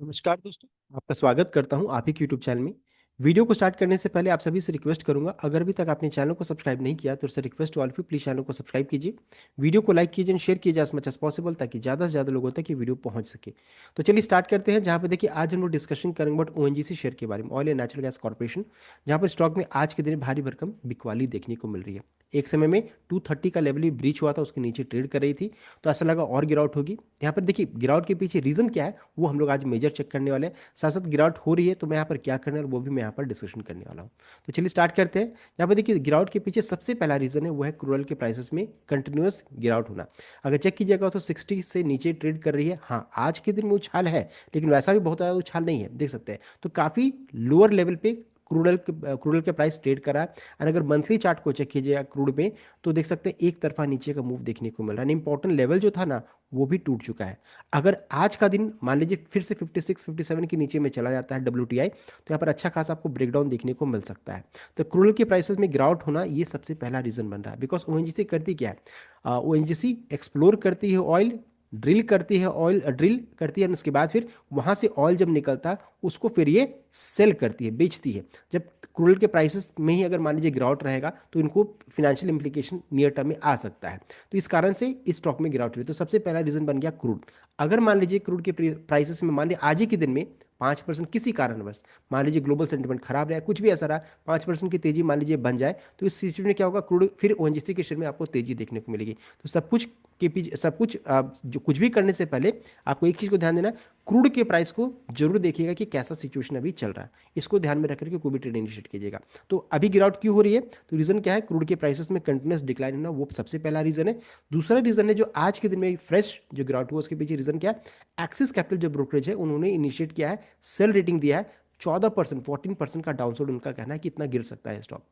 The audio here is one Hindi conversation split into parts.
नमस्कार दोस्तों, आपका स्वागत करता हूं आप ही के यूट्यूब चैनल में। वीडियो को स्टार्ट करने से पहले आप सभी से रिक्वेस्ट करूंगा, अगर अभी तक आपने चैनल को सब्सक्राइब नहीं किया तो request to all of you, please channel को सब्सक्राइब कीजिए। वीडियो को लाइक कीजिए, शेयर कीजिए एज मच एज पॉसिबल, ताकि ज़्यादा से ज़्यादा लोगों तक ये वीडियो पहुंच सके। तो चलिए स्टार्ट करते हैं। जहां पर देखिए आज हम लोग डिस्कशन करेंगे बट ओएनजीसी शेयर के बारे में, oil and natural gas corporation, जहां पर स्टॉक में आज के दिन भारी भरकम बिकवाली देखने को मिल रही है। एक समय में 230 का लेवल भी ब्रीच हुआ था, उसके नीचे ट्रेड कर रही थी, तो ऐसा लगा और गिरावट होगी। यहाँ पर देखिए गिरावट के पीछे रीजन क्या है वो हम लोग आज मेजर चेक करने वाले हैं। साथ साथ गिरावट हो रही है तो मैं यहाँ पर क्या करना है वो भी मैं यहाँ पर डिस्कशन करने वाला हूँ। तो चलिए स्टार्ट करते हैं। यहाँ पर देखिए गिरावट के पीछे सबसे पहला रीजन है वो है क्रूड ऑयल के प्राइसेस में कंटिन्यूअस गिरावट होना। अगर चेक कीजिएगा तो 60 से नीचे ट्रेड कर रही है। हाँ, आज के दिन में उछाल है, लेकिन वैसा भी बहुत ज़्यादा उछाल नहीं है, देख सकते हैं। तो काफ़ी लोअर लेवल पे क्रूड ऑयल के प्राइस ट्रेड करा है। और अगर मंथली चार्ट को चेक कीजिएगा क्रूड में, तो देख सकते हैं एक तरफा नीचे का मूव देखने को मिल रहा है। इंपॉर्टेंट लेवल जो था ना वो भी टूट चुका है। अगर आज का दिन मान लीजिए फिर से 56 57 के नीचे में चला जाता है WTI, तो यहाँ पर अच्छा खासा आपको ब्रेकडाउन देखने को मिल सकता है। तो क्रूड के प्राइसेस में गिरावट होना ये सबसे पहला रीजन बन रहा है। बिकॉज ओएनजीसी करती क्या है, ओएनजीसी एक्सप्लोर करती है ऑयल, ड्रिल करती है ऑयल, ड्रिल करती है, उसके बाद फिर वहां से ऑयल जब निकलता है उसको फिर ये सेल करती है, बेचती है। जब क्रूड के प्राइसेस में ही अगर मान लीजिए गिरावट रहेगा तो इनको फिनेंशियल इंप्लीकेशन नियर टर्म में आ सकता है। तो इस कारण से इस स्टॉक में गिरावट हुई। तो सबसे पहला रीजन बन गया क्रूड। अगर मान लीजिए क्रूड के प्राइसेस में मान लीजिए आज ही के दिन में 5% किसी कारणवश, मान लीजिए ग्लोबल सेंटिमेंट खराब रहा, कुछ भी ऐसा रहा, 5% की तेजी मान लीजिए बन जाए, तो इस सिचुएशन में क्या होगा, क्रूड फिर ओएनजीसी के शेयर में आपको तेजी देखने को मिलेगी। तो सब कुछ के पीछे सब कुछ जो कुछ भी करने से पहले आपको एक चीज को ध्यान देना, क्रूड के प्राइस को जरूर देखिएगा कि कैसा सिचुएशन अभी चल रहा है, इसको ध्यान में रख करके कोई भी ट्रेड इनिशिएट कीजिएगा। तो अभी गिरावट क्यों हो रही है, तो रीजन क्या है, क्रूड के प्राइसेस में कंटिन्यूस डिक्लाइन होना, वो सबसे पहला रीजन है। दूसरा रीजन है जो आज के दिन में फ्रेश जो गिरावट हुआ उसके पीछे रीजन क्या है, एक्सिस कैपिटल जो ब्रोकरेज है उन्होंने इनिशिएट किया है, सेल रेटिंग दिया है 14%, 14% का डाउनसाइड उनका कहना है कि इतना गिर सकता है स्टॉक।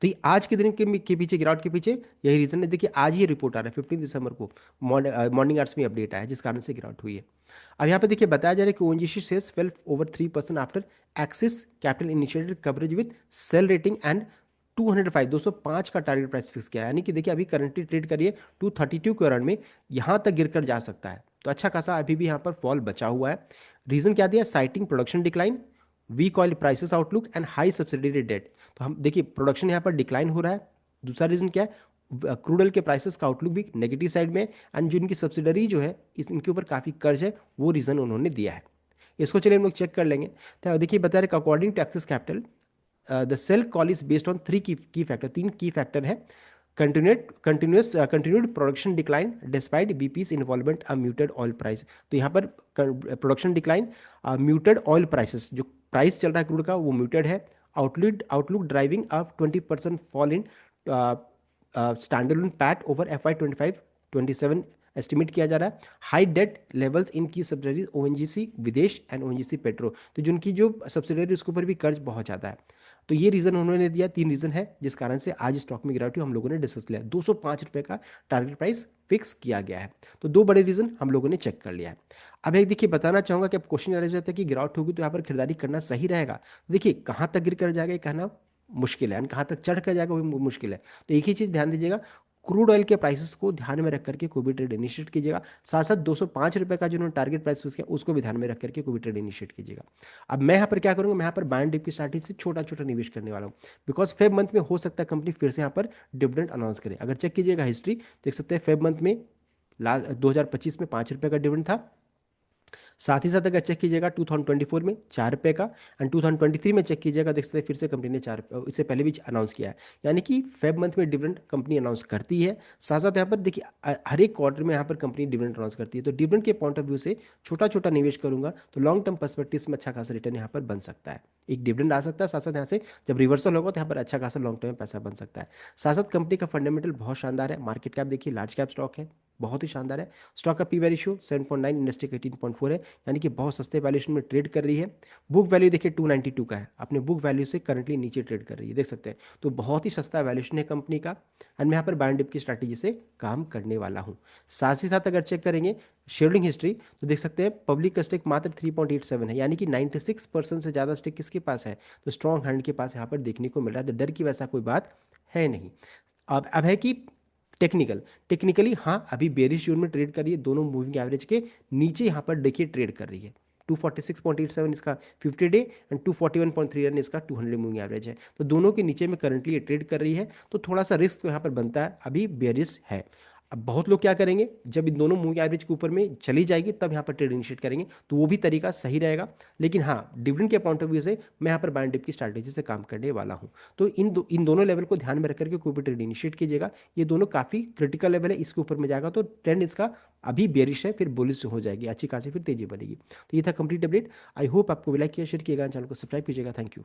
तो ये आज के दिन के पीछे गिरावट के पीछे यही रीजन है। देखिए आज ही रिपोर्ट आ रहा है 15 दिसंबर को, मॉर्निंग आवर्स में अपडेट आया है, जिस कारण से गिरावट हुई है। अब यहाँ पे देखिए बताया जा रहा है कि ONGC shares fail over 3% after axis capital initiated coverage with sell rating and 205 205 का टारगेट प्राइस फिक्स किया है। यानी कि देखिए अभी करंटली ट्रेड करिए 232 के अराउंड में, यहाँ तक गिरकर जा सकता है। तो अच्छा खासा अभी भी यहाँ पर फॉल बचा हुआ है। रीजन क्या दिया, citing production decline, weak oil prices outlook and high subsidiary debt. तो हम देखिए प्रोडक्शन यहाँ पर डिक्लाइन हो रहा है। दूसरा रीजन क्या है, क्रूड ऑयल के प्राइसेस का आउटलुक भी नेगेटिव साइड में, एंड जो इनकी सब्सिडरी जो है इनके ऊपर काफ़ी कर्ज है, वो रीजन उन्होंने दिया है। इसको चलिए हम लोग चेक कर लेंगे। तो देखिए बता रहे according to Axis Capital the sell call is based on three key factor, तीन की फैक्टर है। Continued production decline despite BP's involvement a muted oil price. तो यहाँ पर production decline, muted oil prices, जो प्राइस चल रहा है क्रूड का वो म्यूटेड है। Outlook driving a 20% fall in standard PAT over FY 25-27 estimate किया जा रहा है। हाई डेट लेवल्स इन की सब्सिडरीज ओएनजीसी विदेश एंड ओएनजीसी पेट्रो, तो जिनकी जो सब्सिडरी उसके ऊपर भी कर्ज बहुत ज़्यादा है। तो ये रीजन उन्होंने दिया, तीन रीजन है जिस कारण से आज स्टॉक में गिरावट हुई, हम लोगों ने डिस्कस किया। 205 रुपये का टारगेट प्राइस फिक्स किया गया है। तो दो बड़े रीजन हम लोगों ने चेक कर लिया है। अब एक देखिए बताना चाहूंगा कि अब क्वेश्चन आ जाता है कि गिरावट होगी तो यहाँ पर खरीदारी करना सही रहेगा। देखिए कहाँ तक गिर कर जाएगा ये कहना मुश्किल है, कहाँ तक चढ़ कर जाएगा वो भी मुश्किल है। तो एक ही चीज़ ध्यान दीजिएगा, क्रूड ऑयल के प्राइसेस को ध्यान में रख करके कोई भी ट्रेड इनिशिएट कीजिएगा। साथ साथ 205 रुपये का जो उन्होंने टारगेट प्राइस फिक्स किया उसको भी ध्यान में रख करके कोई भी ट्रेड इनिशिएट कीजिएगा। अब मैं यहाँ पर क्या करूँगा, मैं यहाँ पर बाय एंड डिप की स्ट्रैटेजी से छोटा छोटा निवेश करने वाला हूँ। बिकॉज फेब मंथ में हो सकता है कंपनी फिर से यहाँ पर डिविडेंड अनाउंस करे। अगर चेक कीजिएगा हिस्ट्री, देख सकते हैं फेब मंथ में लास्ट 2025 में 5 रुपये का डिविडेंड था। साथ ही साथ अगर चेक कीजिएगा 2024 में 4 रुपये का, एंड 2023 में चेक कीजिएगा, देख सकते हैं फिर से कंपनी ने 4, इससे पहले भी अनाउंस किया है। यानी कि फेब मंथ में डिविडेंड कंपनी अनाउंस करती है। साथ साथ यहाँ पर देखिए हर एक क्वार्टर में यहाँ पर कंपनी डिविडेंड अनाउंस करती है। तो डिविडेंड के पॉइंट ऑफ व्यू से छोटा छोटा निवेश करूंगा तो लॉन्ग टर्म पर्सपेक्टिव में अच्छा खासा रिटर्न यहाँ पर बन सकता है। एक डिविडेंड आ सकता है, साथ साथ यहाँ से जब रिवर्सल होगा तो यहाँ पर अच्छा खासा लॉन्ग टर्म में पैसा बन सकता है। साथ साथ कंपनी का फंडामेंटल बहुत शानदार है। मार्केट कैप देखिए लार्ज कैप स्टॉक है, बहुत ही शानदार है। स्टॉक का पी वैल्यू रेशियो 7.9, इंडस्ट्री का 18.4 है, यानी कि बहुत सस्ते वैल्यूएशन में ट्रेड कर रही है। बुक वैल्यू देखिए 292 का है, अपने बुक वैल्यू से करंटली नीचे ट्रेड कर रही है, देख सकते हैं। तो बहुत ही सस्ता वैल्यूएशन है कंपनी का, एंड मैं यहाँ पर बाय एंड डिप की स्ट्रैटेजी से काम करने वाला हूँ। साथ ही साथ अगर चेक करेंगे शेयरहोल्डिंग हिस्ट्री तो देख सकते हैं पब्लिक का स्टेक मात्र 3.87 है, यानी कि 96% से ज़्यादा स्टेक किसके पास है, तो स्ट्रॉन्ग हैंड के पास यहाँ पर देखने को मिल रहा है। तो डर की वैसा कोई बात है नहीं। अब है कि टेक्निकली हाँ अभी बेरिश जोन में ट्रेड कर रही है, दोनों मूविंग एवरेज के नीचे यहाँ पर देखिए ट्रेड कर रही है। 246.87 इसका 50 डे एंड 241.31 इसका 200 मूविंग एवरेज है। तो दोनों के नीचे में करंटली ये ट्रेड कर रही है, तो थोड़ा सा रिस्क तो यहाँ पर बनता है, अभी बेरिश है। अब बहुत लोग क्या करेंगे, जब इन दोनों मूविंग एवरेज के ऊपर में चली जाएगी तब यहाँ पर ट्रेड इनिशिएट करेंगे, तो वो भी तरीका सही रहेगा। लेकिन हाँ, डिविडेंड के पॉइंट ऑफ व्यू से मैं यहाँ पर बाय एंड डिप की स्ट्रैटेजी से काम करने वाला हूँ। तो इन दोनों लेवल को ध्यान में रख करके कोई भी ट्रेड इनिशिएट कीजिएगा। ये दोनों काफी क्रिटिकल लेवल है, इसके ऊपर में जाएगा तो ट्रेंड इसका अभी बेरिश है, फिर बुलिश हो जाएगी, अच्छी खासी फिर तेजी बनेगी। तो ये था कंप्लीट अपडेट। आई होप आपको लाइक किया, शेयर किएगा, चैनल को सब्सक्राइब कीजिएगा। Thank you.